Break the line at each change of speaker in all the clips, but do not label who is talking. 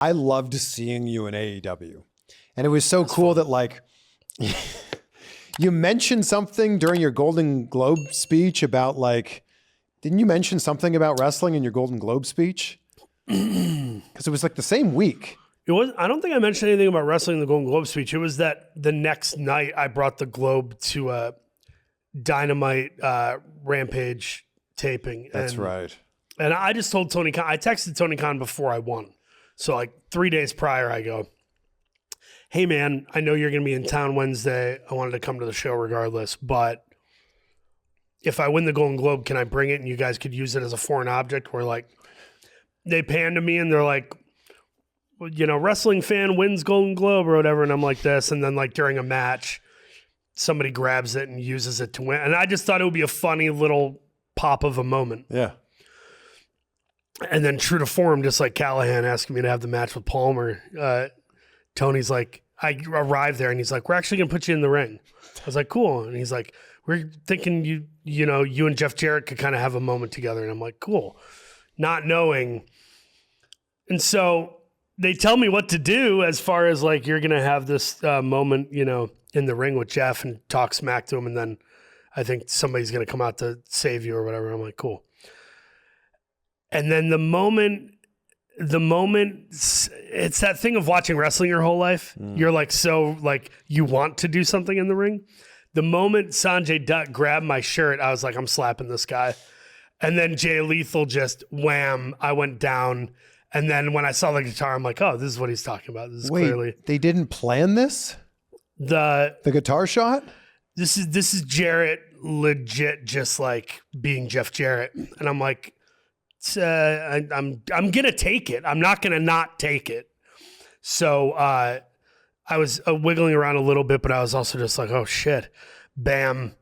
I loved seeing you in AEW. And it was so cool that like you mentioned something during your Golden Globe speech about like, didn't you mention something about wrestling in your Golden Globe speech? Because it was like the same week.
It was. I don't think I mentioned anything about wrestling in the Golden Globe speech. It was that the next night I brought the Globe to a Dynamite Rampage taping.
That's right.
And I just told Tony Khan, I texted Tony Khan before I won. So like 3 days prior, I go, hey man, I know you're going to be in town Wednesday. I wanted to come to the show regardless, but if I win the Golden Globe, can I bring it and you guys could use it as a foreign object? Where like, they pan to me and they're like, you know, wrestling fan wins Golden Globe or whatever. And I'm like this. And then like during a match, somebody grabs it and uses it to win. And I just thought it would be a funny little pop of a moment.
Yeah.
And then true to form, just like Callahan asking me to have the match with Palmer, Tony's like, I arrived there and he's like, we're actually going to put you in the ring. I was like, cool. And he's like, we're thinking you and Jeff Jarrett could kind of have a moment together. And I'm like, cool. Not knowing. And so they tell me what to do as far as like, you're going to have this moment, you know, in the ring with Jeff and talk smack to him. And then I think somebody's going to come out to save you or whatever. I'm like, cool. And then the moment, it's that thing of watching wrestling your whole life. You're like, so like you want to do something in the ring. The moment Sanjay Dutt grabbed my shirt, I was like, I'm slapping this guy. And then Jay Lethal just wham, I went down. And then when I saw the guitar, I'm like, oh, this is what he's talking about. This is clearly.
They didn't plan this? The guitar shot?
This is Jarrett legit just like being Jeff Jarrett. And I'm like, I'm gonna take it. I'm not gonna not take it. So I was wiggling around a little bit, but I was also just like, oh shit, bam.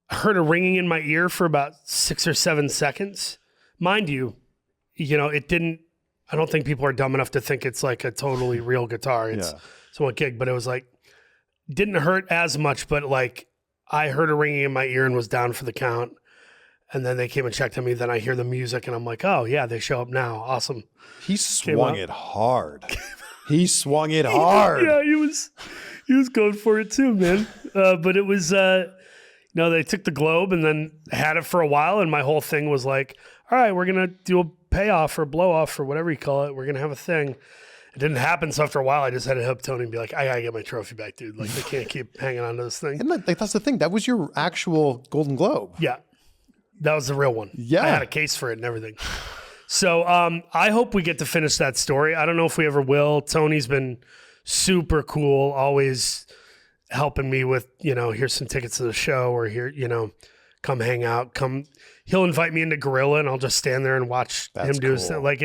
I heard a ringing in my ear for about 6 or 7 seconds. Mind you, it didn't. I don't think people are dumb enough to think it's like a totally real guitar. It's somewhat gig, but it was like didn't hurt as much. But like I heard a ringing in my ear and was down for the count. And then they came and checked on me. Then I hear the music and I'm like, oh, yeah, they show up now. Awesome.
He swung it hard. He swung it hard.
Yeah, he was going for it too, man. But it was, they took the Globe and then had it for a while. And my whole thing was like, all right, we're going to do a payoff or blow off or whatever you call it. We're going to have a thing. It didn't happen. So after a while, I just had to hit Tony and be like, I got to get my trophy back, dude. Like, they can't keep hanging on to this thing.
And that's the thing. That was your actual Golden Globe.
Yeah. That was the real one.
Yeah.
I had a case for it and everything. So I hope we get to finish that story. I don't know if we ever will. Tony's been super cool, always helping me with, here's some tickets to the show or here, come hang out. He'll invite me into Gorilla and I'll just stand there and watch him do his thing. Like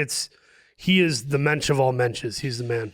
he is the mensch of all mensches. He's the man.